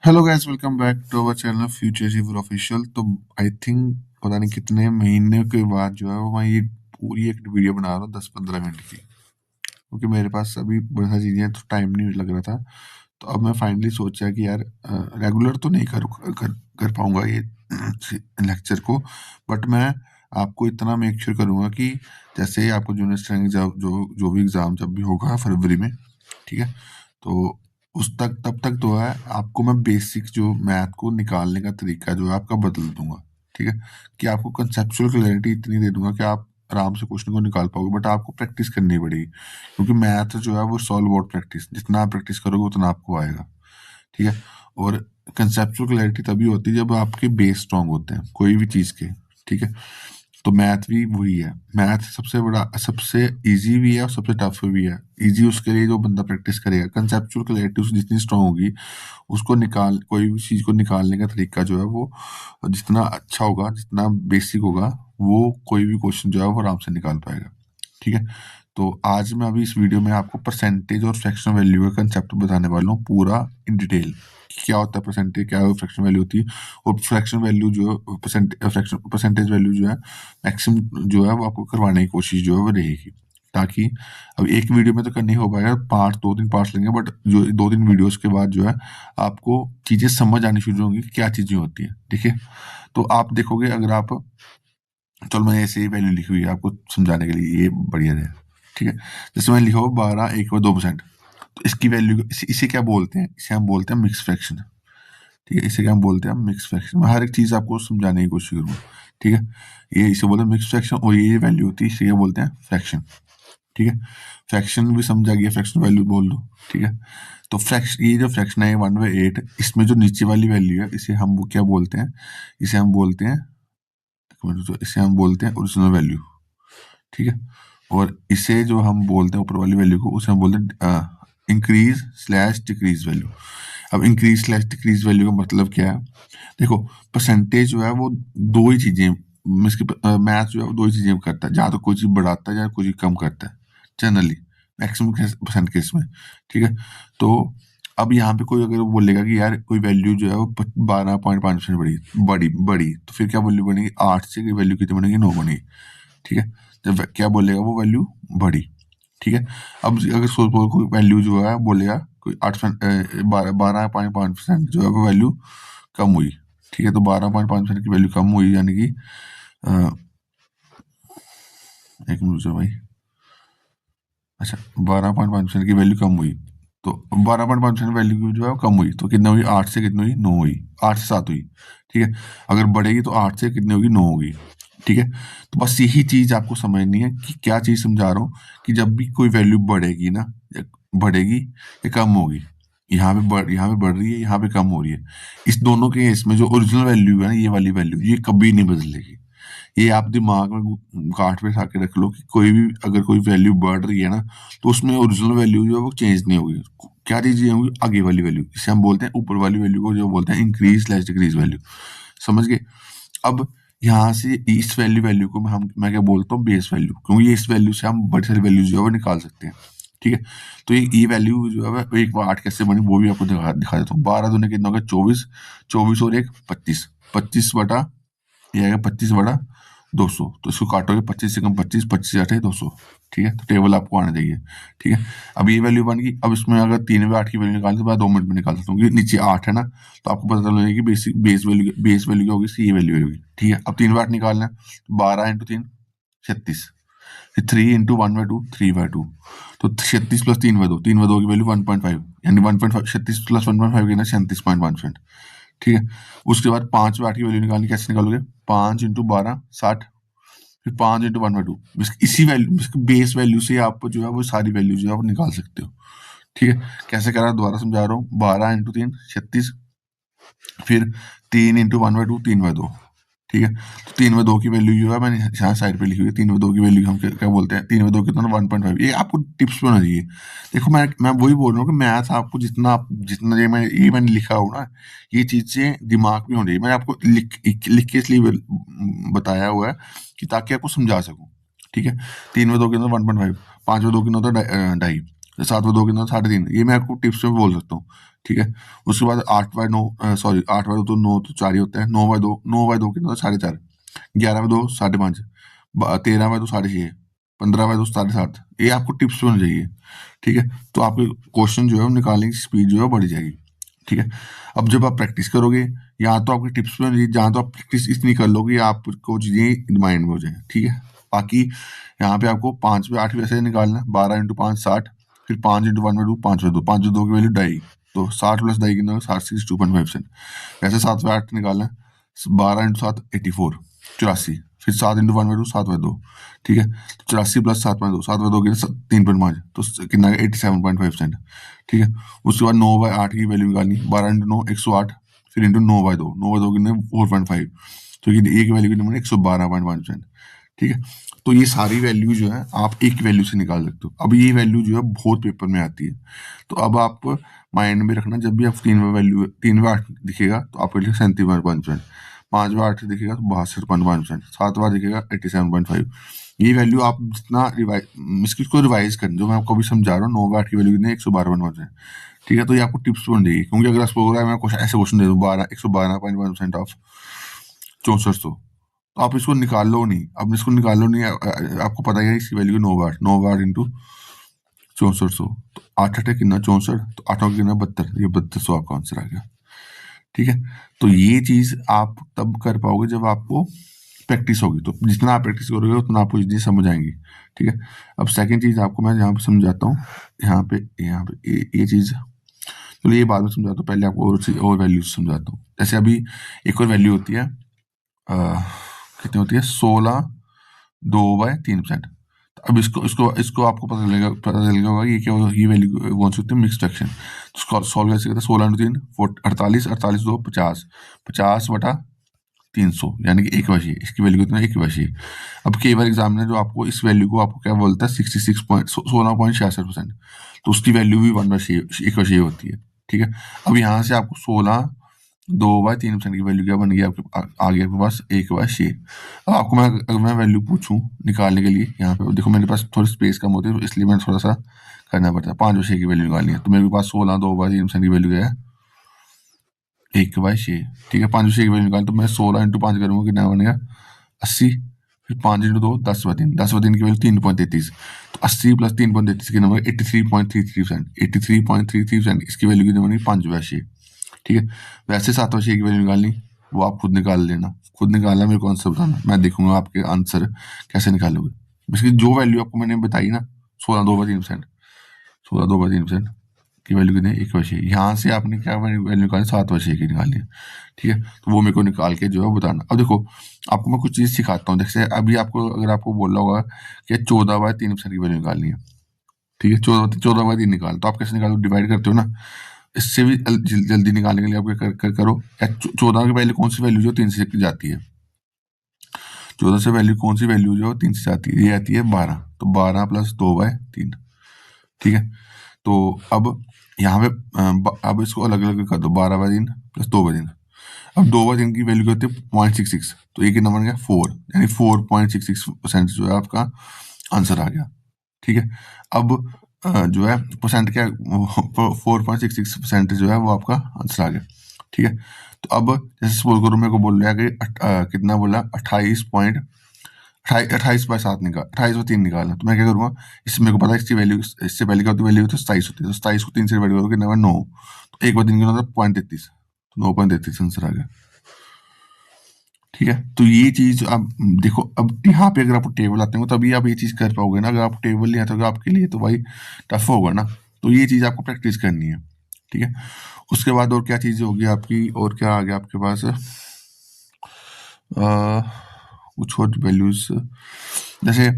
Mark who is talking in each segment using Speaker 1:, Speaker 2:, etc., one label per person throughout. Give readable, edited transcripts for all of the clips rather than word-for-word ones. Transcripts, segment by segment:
Speaker 1: Hello guys, welcome back to our channel future achiever official. तो I think पता नहीं कितने महीने के बाद जो है वो मैं ये पूरी एक वीडियो बना रहा हूँ 10-15 मिनट की, क्योंकि मेरे पास अभी बहुत सारी चीज़ें हैं तो टाइम नहीं लग रहा था। तो अब मैं फाइनली सोचा कि यार रेगुलर तो नहीं कर पाऊंगा ये लेक्चर को, बट मैं आपको इतना मेक श्योर करूंगा कि जैसे आपको जूनियर स्ट्रेंथ जो भी एग्ज़ाम जब भी होगा फरवरी में, ठीक है, तो उस तक तब तक तो है आपको मैं बेसिक जो मैथ को निकालने का तरीका जो है आपका बदल दूंगा। ठीक है, कि आपको कंसेप्चुअल क्लैरिटी इतनी दे दूंगा कि आप आराम से क्वेश्चन को निकाल पाओगे, बट आपको प्रैक्टिस करनी पड़ेगी, क्योंकि मैथ जो है वो सॉल्व आउट प्रैक्टिस, जितना आप प्रैक्टिस करोगे उतना आपको आएगा। ठीक है, और कंसेप्चुअल क्लैरिटी तभी होती है जब आपके बेस स्ट्रांग होते हैं कोई भी चीज़ के। ठीक है, तो मैथ भी वही है। मैथ सबसे बड़ा, सबसे इजी भी है और सबसे टफ भी है। इजी उसके लिए जो बंदा प्रैक्टिस करेगा, कंसेप्चुअल क्लैरिटी उसकी जितनी स्ट्रांग होगी, उसको निकाल कोई भी चीज़ को निकालने का तरीका जो है वो जितना अच्छा होगा, जितना बेसिक होगा, वो कोई भी क्वेश्चन जो है वो आराम से निकाल पाएगा। ठीक है, तो आज मैं अभी इस वीडियो में आपको परसेंटेज और फ्रैक्शन वैल्यू का कंसेप्ट बताने वाला हूँ पूरा इन डिटेल। क्या होता है परसेंटेज, क्या फ्रैक्शन वैल्यू होती है, और फ्रैक्शन वैल्यू जो परसेंटेज वैल्यू जो है मैक्सिमम जो है वो आपको करवाने की कोशिश जो है वो रहेगी, ताकि अब एक वीडियो में तो करनी हो पाएगा, पार्ट 2-3 पार्ट्स लेंगे, बट जो 2-3 वीडियोस के बाद जो है आपको चीजें समझ आनी शुरू होंगी कि क्या चीजें होती है। ठीक है, तो आप देखोगे, अगर आप, चलो मैंने ऐसे ही वैल्यू लिखी हुई है आपको समझाने के लिए, ये बढ़िया है। ठीक है, जैसे मैंने लिखा हो 12 1/2%, तो इसकी वैल्यू इसे क्या बोलते हैं, इसे हम बोलते हैं मिक्स फ्रैक्शन। ठीक है, इसे क्या हम बोलते हैं, मिक्स फ्रैक्शन। मैं हर एक चीज आपको समझाने की कोशिश करूंगा। ठीक है, ये इसे बोलते हैं मिक्स फ्रैक्शन, और ये वैल्यू होती है, इसे क्या बोलते हैं, फ्रैक्शन। ठीक है, फ्रैक्शन भी समझ आ गया, फ्रैक्शन वैल्यू बोल दो। ठीक है, तो फ्रैक्शन, ये जो फ्रैक्शन है 1/8, इसमें जो नीचे वाली वैल्यू है इसे हम वो क्या बोलते हैं, इसे हम बोलते हैं, तो इसे हम बोलते हैं ओरिजिनल वैल्यू। ठीक है, और इसे जो हम बोलते हैं ऊपर वाली वैल्यू को, उसे हम बोलते हैं इंक्रीज स्लैश डिक्रीज वैल्यू। अब इंक्रीज स्लैश डिक्रीज वैल्यू का मतलब क्या है, देखो परसेंटेज जो है वो दो ही चीजें, मैथ जो है वो दो ही चीजें करता है, या तो कोई चीज बढ़ाता है या कोई चीज कम करता है, जनरली मैक्सिमम परसेंट केस में। ठीक है, तो अब यहाँ पे कोई अगर बोलेगा कि यार कोई वैल्यू जो है वो 12.5% बढ़ी बड़ी बड़ी, तो फिर क्या वैल्यू बनेगी, 8 से वैल्यू कितनी बनेगी, 9 बनेगी। ठीक है, जब क्या बोलेगा वो वैल्यू बढ़ी। ठीक है, अब अगर सोच कोई वैल्यू जो है बोलेगा कोई 12.5% जो है वो वैल्यू कम हुई। ठीक है, तो 12.5% की वैल्यू कम हुई, यानी कि एक मिनट से भाई, अच्छा 12.5% की वैल्यू कम हुई, तो 12.5% वैल्यू जो है वो कम हुई, तो कितना हुई, 8 से कितनी हुई, 9 हुई, 8 से 7 हुई। ठीक है, अगर बढ़ेगी तो 8 से कितनी होगी, 9 होगी। ठीक है, तो बस यही चीज आपको समझनी है कि क्या चीज समझा रहा हूँ, कि जब भी कोई वैल्यू बढ़ेगी ना, या बढ़ेगी या कम होगी, यहाँ पे बढ़ रही है, यहाँ पे कम हो रही है, इस दोनों के इसमें जो ओरिजिनल वैल्यू है ना, ये वाली वैल्यू ये कभी नहीं बदलेगी। ये आप दिमाग में गांठ पे के रख लो कि कोई भी अगर कोई वैल्यू बढ़ रही है ना, तो उसमें ओरिजिनल वैल्यू जो है वो चेंज नहीं होगी। क्या चीज ये होगी, आगे वाली वैल्यू, इसे हम बोलते हैं ऊपर वाली वैल्यू को जो बोलते हैं इंक्रीज स्लैश डिक्रीज वैल्यू। समझ गए। अब यहाँ से इस वैल्यू वैल्यू को मैं क्या बोलता हूँ, बेस वैल्यू, क्योंकि इस वैल्यू से हम बड़ी सारी वैल्यू जो है वो निकाल सकते हैं। ठीक है, तो ये वैल्यू जो है वो एक बार 8 कैसे बनी वो भी आपको दिखा देता हूँ। 12 दूनी कितना होगा, 24, 24 और एक 25, 25 बटा, ये आएगा 25/200, तो इसको काटोगे 25 से कम 25, 25 8 200। ठीक है, तो टेबल आपको आने चाहिए। ठीक है, अब ये वैल्यू बन गई। अब इसमें अगर 3/8 की वैल्यू निकालनी तो मैं 2 मिनट में निकाल सकता हूँ, क्योंकि नीचे 8 है ना, तो आपको पता चल कि बेस वैल्यू क्या होगी, सी वैल्यू होगी। ठीक है, अब 3/8 निकालना है, 12 × 3 36, 3 × 1/2 3/2, तो 36 + 3/2, 3/2 की वैल्यू 1.5, यानी 1.5, 36 + 1.5 कितना, 37.5%। ठीक है, उसके बाद 5/8 की वैल्यू निकालनी, कैसे निकालोगे, 5 × 12 60, फिर 5 × 1/2, इसी वैल्यू, इसकी बेस वैल्यू से आप जो है वो सारी वैल्यू जो है वो निकाल सकते हो। ठीक है, कैसे करा दोबारा समझा रहा हूँ, 12 × 3 36, फिर 3 × 1/2 3/2। ठीक है, तो 3/2 की वैल्यू जो है मैंने यहाँ साइड पे लिखी हुई है, 3/2 की वैल्यू हम क्या बोलते हैं, 3/2 कितना, 1.5। ये आपको टिप्स में होना चाहिए। देखो मैं वही बोल रहा हूँ कि मैथ आपको जितना ये मैंने लिखा हो ना, ये चीजें दिमाग में होनी चाहिए। मैंने आपको लिख के इसलिए बताया हुआ है कि ताकि आपको समझा सकूं। ठीक है, 3/2 कितना, 1.5, 5/2 कितना होता है 2.5, 7/2 कितना, 3.5। ये मैं आपको टिप्स में बोल सकता हूँ। ठीक है। उसके बाद 8/9 सॉरी 8/2 तो 9 तो 4 ही होता है, 9/2 कितना होता है 4.5, 11/2 5.5, 13/2 6.5, 15/2 7.5। ये आपको टिप्स में चाहिए, ठीक है। तो आपके क्वेश्चन जो है वो निकालने की स्पीड जो है बढ़ जाएगी, ठीक है। अब जब आप प्रैक्टिस करोगे, यहाँ तो आपकी टिप्स में जहाँ तो आप प्रैक्टिस इतनी कर लोगे आपको चीजें माइंड में हो जाए, ठीक है। बाकी यहाँ पे आपको 5/8 वैसे निकालना है, 12 × 5 60, फिर 5 × 1/2 5/2, 5/2 की वैल्यू 2.5, तो 60 + 2.5 कितना 62.5%। वैसे 7/8 निकालना है, 12 × 7 84, 84, फिर 7 × 1/2 7/2, ठीक है। 84 + 7/2, 7/2 की 3.5, तो कितना 87.5%, ठीक है। उसके बाद 9/8 की वैल्यू निकालनी, 12 × 9 108, फिर इंटू 9/2, 9/2 कितने 4.5, तो ये की वैल्यू कितनी 112.5%, ठीक है। तो ये सारी वैल्यू जो है आप एक वैल्यू से निकाल सकते हो। अब ये वैल्यू जो है बहुत पेपर में आती है, तो अब आप माइंड में रखना, जब भी आप 3/8 दिखेगा तो आपके लिए 37.5%, 5/8 दिखेगा तो 62.5%, 7 दिखेगा 87.5। ये वैल्यू आप जितना इसको रिवाइज करें, जो मैं आपको अभी समझा रहा हूँ, 9/8 की वैल्यू कितनी 112.5%, ठीक है। तो ये आपको टिप्स बन जाएगी, क्योंकि अगर प्रोग्राम में ऐसे क्वेश्चन दे दूँ 112.5% ऑफ 6400, तो आप इसको निकाल लो नहीं, अब इसको निकाल लो नहीं, आपको पता ही है इसकी वैल्यू 9/8 इंटू 6400, तो 8 कितना 64, तो 8 कितना 72, ये 3200 आपका आंसर आ गया, ठीक है। तो ये चीज आप तब कर पाओगे जब आपको प्रैक्टिस होगी, तो जितना आप प्रैक्टिस करोगे उतना आपको चीजें समझ आएंगी, ठीक है। अब सेकंड चीज आपको मैं यहाँ पे समझाता हूँ, यहाँ पे ये चीज, तो ये बाद में समझाता हूँ, पहले आपको और वैल्यूज समझाता हूँ। जैसे अभी एक और वैल्यू होती है, कितनी होती है 16/2/3%। तो अब इसको इसको इसको आपको पता चलेगा होगा ये क्या ये वैल्यू कौन सी होती है, मिक्स फ्रैक्शन। तो सॉल्व कैसे करते हैं, 16 × 3 48, 48 2 50, 50/300, यानी कि 1/6, इसकी वैल्यू कितना 1/6। अब कई बार एग्जामिनर जो आपको इस वैल्यू को आपको क्या बोलता है 16.66%, तो उसकी वैल्यू भी 1/6 होती है, ठीक है। अब यहाँ से आपको 16/2/3% की वैल्यू क्या बन गई आपके आ गया आपके पास 1/6। अब आपको अगर मैं वैल्यू पूछूं निकालने के लिए, यहाँ पे देखो मेरे पास थोड़ी स्पेस कम होती है, तो इसलिए मैंने थोड़ा सा करना पड़ता है, 5/6 की वैल्यू निकालनी है, तो मेरे पास 16/2/3% की वैल्यू है 1/6, ठीक है। 5/6 की वैल्यू निकाल, तो मैं 16 × 5 करूंगा, कितना बनेगा 80, फिर 5 × 2 10/3, 10/3 की वैल्यू 3.33, तो 80 + 3.33 के नंबर 83.33%, 83.33%, इसकी वैल्यू कितनी बनेगी 5/6, ठीक है। वैसे 7/6 की वैल्यू निकालनी, वो आप खुद निकाल लेना, खुद निकालना, मेरे को आंसर बताना, मैं देखूंगा आपके आंसर कैसे निकालोगे। बेसिकली जो वैल्यू आपको मैंने बताई ना 16/2/3%, 16/2/3% की वैल्यू कितनी 1/6, यहाँ से आपने क्या वैल्यू निकाली 7/6 की निकाली है, ठीक है। तो वो मेरे को निकाल के जो है बताना। अब देखो आपको मैं कुछ चीज़ सिखाता हूँ, जैसे अभी आपको अगर आपको बोला होगा कि 14/3% की वैल्यू निकालनी है, ठीक है। 14/3 निकाल, तो आप कैसे निकालो, डिवाइड करते हो ना, इससे भी जल्दी निकालने के लिए आप क्या करो, 14 की वैल्यू कौन सी वैल्यू जो 3 से जाती है, 14 से वैल्यू कौन सी वैल्यू जो 3 से जाती है, ये आती है 12, तो 12 + 2/3, ठीक है। तो अब यहाँ पे अब इसको अलग अलग कर दो, 12/3 + 2/3। अब 2/3 की वैल्यू होती है 0.66, तो ये कितना बन गया 4, यानी 4.66% जो है आपका आंसर आ गया, ठीक है। अब जो है परसेंट क्या 4.66% जो है वो आपका आंसर आ गया, ठीक है। तो अब जैसे सपोज करो मेरे को बोल रहा है कि कितना बोला 28/7 निकाल, 28/3 निकालना, तो मैं क्या करूंगा, इससे मेरे को पता है इसकी वैल्यू, इससे पहले क्या होती है वैल्यू तो 27 होती है, तो 27 को 3 से डिवाइड करोगे कितना 9, तो 1/3 कितना होता है 0.33, तो 9.33 आंसर आ गया, ठीक है। तो ये चीज आप देखो, अब यहाँ पे अगर आपको टेबल आते हैं तभी आप ये चीज कर पाओगे ना, अगर आपको टेबल नहीं आता होगा आपके लिए तो भाई टफ होगा ना, तो ये चीज आपको प्रैक्टिस करनी है, ठीक है। उसके बाद और क्या चीज होगी आपकी, और क्या आ गया आपके पास, कुछ और वैल्यूज, जैसे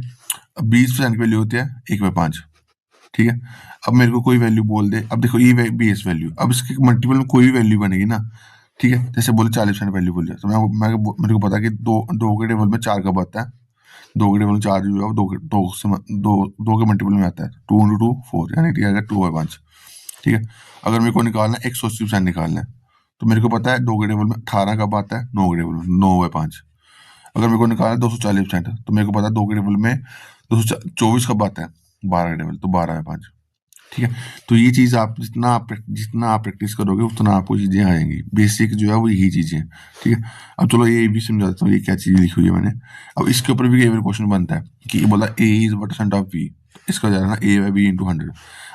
Speaker 1: 20% की वैल्यू होती है 1/5, ठीक है। अब मेरे को कोई वैल्यू बोल दे, अब देखो ये बेस वैल्यू, अब इसके मल्टीपल में कोई वैल्यू बनेगी ना, ठीक है। जैसे बोले 40% वैल्यू बोल दिया, तो मेरे को पता है कि दो के टेबल में 4 कब आता है, 2 के टेबल में 4 जो है वो दो के मल्टीपल में आता है, 2 × 2 4, यानी कि आएगा 2/5, ठीक है। अगर मेरे को निकालना है 180% निकालना है, तो मेरे को पता है 2 के टेबल में 18 कब आता है, 9 के टेबल में 9/5। अगर मेरे को निकालना है 240%, तो मेरे को पता है 2 के टेबल में 224 कब आता है, 12 के टेबल, तो 12/5, ठीक है। तो ये चीज़ आप जितना आप प्रैक्टिस करोगे उतना आपको चीज़ें आएंगी। बेसिक जो है वो यही चीज़ें हैं। ठीक है। अब चलो ये भी समझा देता हूँ ये क्या चीज़ लिखी हुई है मैंने। अब इसके ऊपर भी कई बार क्वेश्चन बनता है कि ये बोला A is what percent of B. इसका जाना ए बाई बी इंटू 100।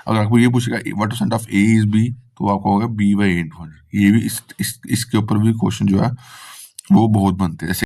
Speaker 1: अगर आपको ये पूछेगा what percent of A is B, तो आपको होगा बी बाई इंटू 100। ये भी इसके ऊपर भी क्वेश्चन जो है वो बहुत बनते हैं। जैसे